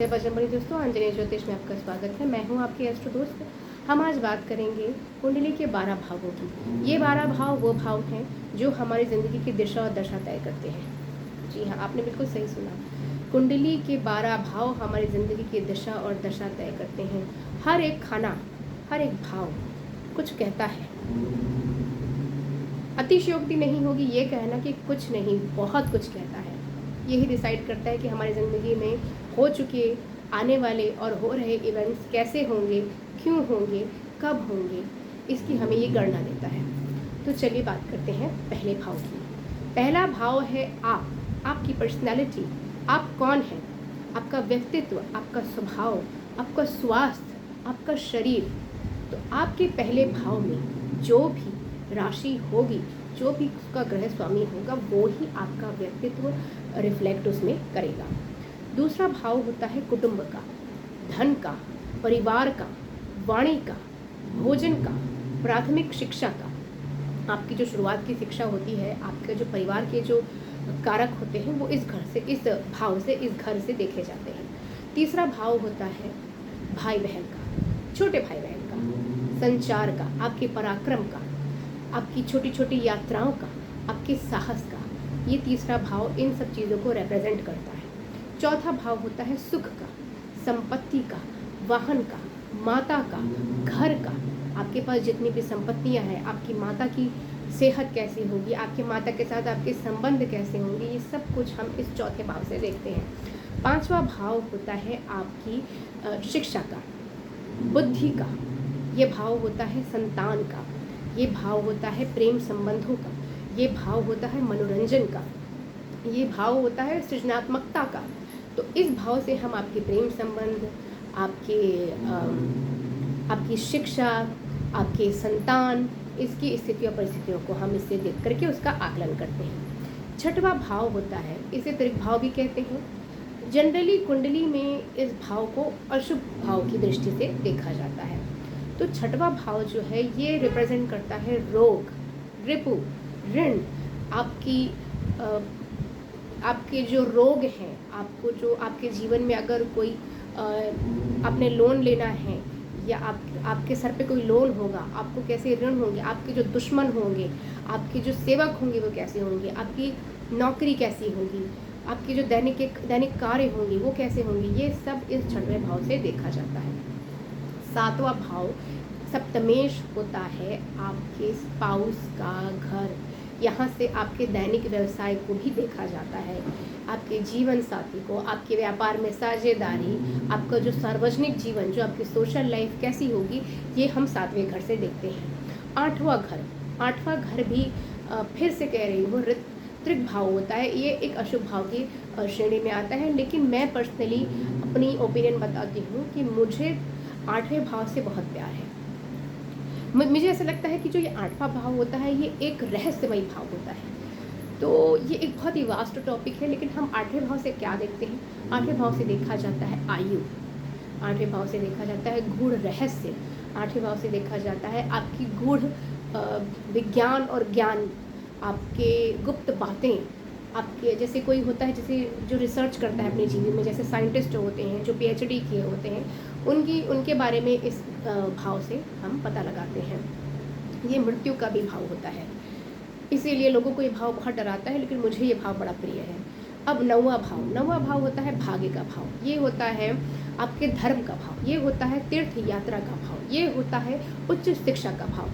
बजरंगबली दोस्तों, अंजनी ज्योतिष में आपका स्वागत है। मैं हूं आपकी एस्ट्रो दोस्त। हम आज बात करेंगे कुंडली के 12 भावों की। ये 12 भाव वो भाव हैं जो हमारी ज़िंदगी की दिशा और दशा तय करते हैं। जी हाँ, आपने बिल्कुल सही सुना। कुंडली के 12 भाव हमारी ज़िंदगी की दिशा और दशा तय करते हैं। हर एक खाना, हर एक भाव कुछ कहता है। अतिशयोक्ति नहीं होगी ये कहना कि कुछ नहीं, बहुत कुछ कहता है। यही डिसाइड करता है कि हमारी ज़िंदगी में हो चुके, आने वाले और हो रहे इवेंट्स कैसे होंगे, क्यों होंगे, कब होंगे, इसकी हमें ये गणना देता है। तो चलिए बात करते हैं पहले भाव की। पहला भाव है आपकी पर्सनैलिटी। आप कौन हैं, आपका व्यक्तित्व, आपका स्वभाव, आपका स्वास्थ्य, आपका शरीर। तो आपके पहले भाव में जो भी राशि होगी, जो भी उसका ग्रह स्वामी होगा, वो ही आपका व्यक्तित्व रिफ्लेक्ट उसमें करेगा। दूसरा भाव होता है कुटुंब का, धन का, परिवार का, वाणी का, भोजन का, प्राथमिक शिक्षा का। आपकी जो शुरुआत की शिक्षा होती है, आपके जो परिवार के जो कारक होते हैं, वो इस घर से, इस भाव से, इस घर से देखे जाते हैं। तीसरा भाव होता है भाई बहन का, छोटे भाई बहन का, संचार का, आपके पराक्रम का, आपकी छोटी छोटी यात्राओं का, आपके साहस का। ये तीसरा भाव इन सब चीज़ों को रिप्रेजेंट करता है। चौथा भाव होता है सुख का, संपत्ति का, वाहन का, माता का, घर का। आपके पास जितनी भी संपत्तियां हैं, आपकी माता की सेहत कैसी होगी, आपके माता के साथ आपके संबंध कैसे होंगे, ये सब कुछ हम इस चौथे भाव से देखते हैं। पांचवा भाव होता है आपकी शिक्षा का, बुद्धि का। ये भाव होता है संतान का। ये भाव होता है प्रेम संबंधों का। ये भाव होता है मनोरंजन का। ये भाव होता है सृजनात्मकता का। तो इस भाव से हम आपके प्रेम संबंध, आपकी शिक्षा, आपके संतान, इसकी स्थिति और परिस्थितियों को हम इससे देख करके उसका आकलन करते हैं। छठवां भाव होता है, इसे त्रिक भाव भी कहते हैं। जनरली कुंडली में इस भाव को अशुभ भाव की दृष्टि से देखा जाता है। तो छठवां भाव जो है ये रिप्रेजेंट करता है रोग, रिपु, ऋण। आपके जो रोग हैं, आपको जो आपके जीवन में अगर कोई आपने लोन लेना है या आपके सर पे कोई लोन होगा, आपको कैसे ऋण होंगे, आपके जो दुश्मन होंगे, आपके जो सेवक होंगे वो कैसे होंगे, आपकी नौकरी कैसी होगी, आपके जो दैनिक कार्य होंगे वो कैसे होंगे, ये सब इस छठवें भाव से देखा जाता है। सातवां भाव सप्तमेश होता है आपके स्पाउस का घर। यहाँ से आपके दैनिक व्यवसाय को भी देखा जाता है, आपके जीवन साथी को, आपके व्यापार में साझेदारी, आपका जो सार्वजनिक जीवन, जो आपकी सोशल लाइफ कैसी होगी, ये हम सातवें घर से देखते हैं। आठवां घर भी फिर से कह रही हूँ, त्रिक भाव होता है। ये एक अशुभ भाव की श्रेणी में आता है, लेकिन मैं पर्सनली अपनी ओपिनियन बताती हूँ कि मुझे आठवें भाव से बहुत प्यार है। मुझे ऐसा लगता है कि जो ये आठवां भाव होता है, ये एक रहस्यमयी भाव होता है। तो ये एक बहुत ही वास्ट टॉपिक है, लेकिन हम आठवें भाव से क्या देखते हैं? आठवें भाव से देखा जाता है आयु, आठवें भाव से देखा जाता है गूढ़ रहस्य, आठवें भाव से देखा जाता है आपकी गूढ़ विज्ञान और ज्ञान, आपके गुप्त बातें। आपके जैसे कोई होता है, जैसे जो रिसर्च करता है अपने जीवन में, जैसे साइंटिस्ट जो होते हैं, जो PhD किए होते हैं, उनके बारे में इस भाव से हम पता लगाते हैं। ये मृत्यु का भी भाव होता है, इसीलिए लोगों को ये भाव बहुत डराता है, लेकिन मुझे ये भाव बड़ा प्रिय है। अब नौवां भाव होता है भाग्य का भाव। ये होता है आपके धर्म का भाव, ये होता है तीर्थ यात्रा का भाव, ये होता है उच्च शिक्षा का भाव।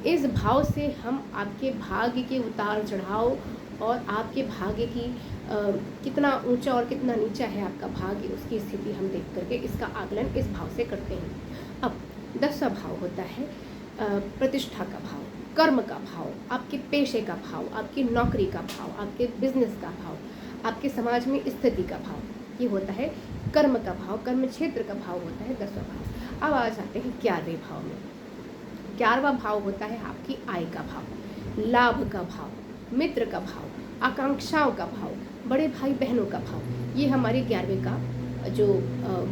इस भाव से हम आपके भाग्य के उतार चढ़ाव और आपके भाग्य की कितना ऊंचा और कितना नीचा है आपका भाग्य, उसकी स्थिति हम देख करके इसका आकलन इस भाव से करते हैं। अब 10वां भाव होता है प्रतिष्ठा का भाव, कर्म का भाव, आपके पेशे का भाव, आपकी नौकरी का भाव, आपके बिजनेस का भाव, आपके समाज में स्थिति का भाव। ये होता है कर्म का भाव, कर्म क्षेत्र का भाव होता है 10वां भाव। अब आ जाते हैं 11वें भाव में। 11वां भाव होता है आपकी आय का भाव, लाभ का भाव, मित्र का भाव, आकांक्षाओं का भाव, बड़े भाई बहनों का भाव। ये हमारे 11वें का जो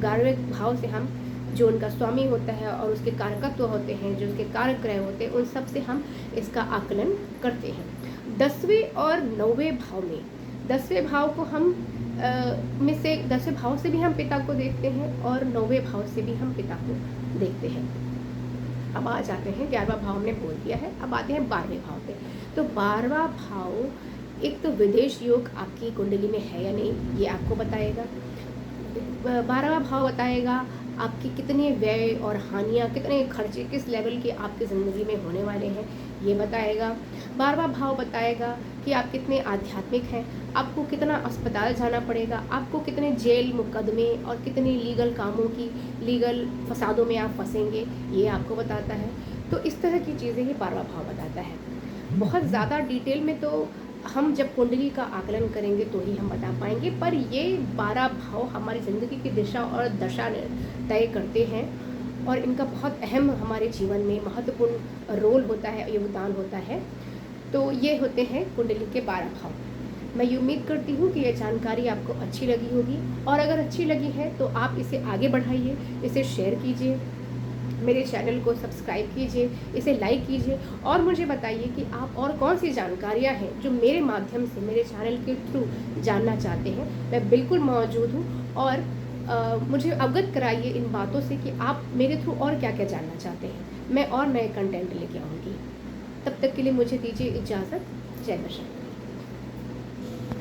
11वें भाव से हम जो उनका स्वामी होता है और उसके कारकत्व होते हैं, जो उसके कारक ग्रह होते हैं, उन सब से हम इसका आकलन करते हैं। 10वें और 9वें भाव में, 10वें भाव को हम में से 10वें भाव से भी हम पिता को देखते हैं और 9वें भाव से भी हम पिता को देखते हैं। अब आ जाते हैं, 11वां भाव हमने बोल दिया है, अब आते हैं 12वें भाव पे। तो 12वां भाव एक तो विदेश योग आपकी कुंडली में है या नहीं, ये आपको बताएगा। 12वां भाव बताएगा आपकी कितने व्यय और हानियाँ, कितने खर्चे किस लेवल के आपकी ज़िंदगी में होने वाले हैं, ये बताएगा। 12वां भाव बताएगा कि आप कितने आध्यात्मिक हैं, आपको कितना अस्पताल जाना पड़ेगा, आपको कितने जेल मुकदमे और कितने लीगल कामों की, लीगल फसादों में आप फंसेंगे, ये आपको बताता है। तो इस तरह की चीज़ें ये 12वां भाव बताता है। बहुत ज़्यादा डिटेल में तो हम जब कुंडली का आकलन करेंगे तो ही हम बता पाएंगे, पर ये 12 भाव हमारी ज़िंदगी की दिशा और दशा तय करते हैं और इनका बहुत अहम हमारे जीवन में महत्वपूर्ण रोल होता है, योगदान होता है। तो ये होते हैं कुंडली के 12 भाव। मैं ये उम्मीद करती हूँ कि ये जानकारी आपको अच्छी लगी होगी, और अगर अच्छी लगी है तो आप इसे आगे बढ़ाइए, इसे शेयर कीजिए, मेरे चैनल को सब्सक्राइब कीजिए, इसे लाइक कीजिए और मुझे बताइए कि आप और कौन सी जानकारियाँ हैं जो मेरे माध्यम से, मेरे चैनल के थ्रू जानना चाहते हैं। मैं बिल्कुल मौजूद हूँ और मुझे अवगत कराइए इन बातों से कि आप मेरे थ्रू और क्या क्या जानना चाहते हैं। मैं और नए कंटेंट लेके आऊँगी। तब तक के लिए मुझे दीजिए इजाज़त। जय बशर।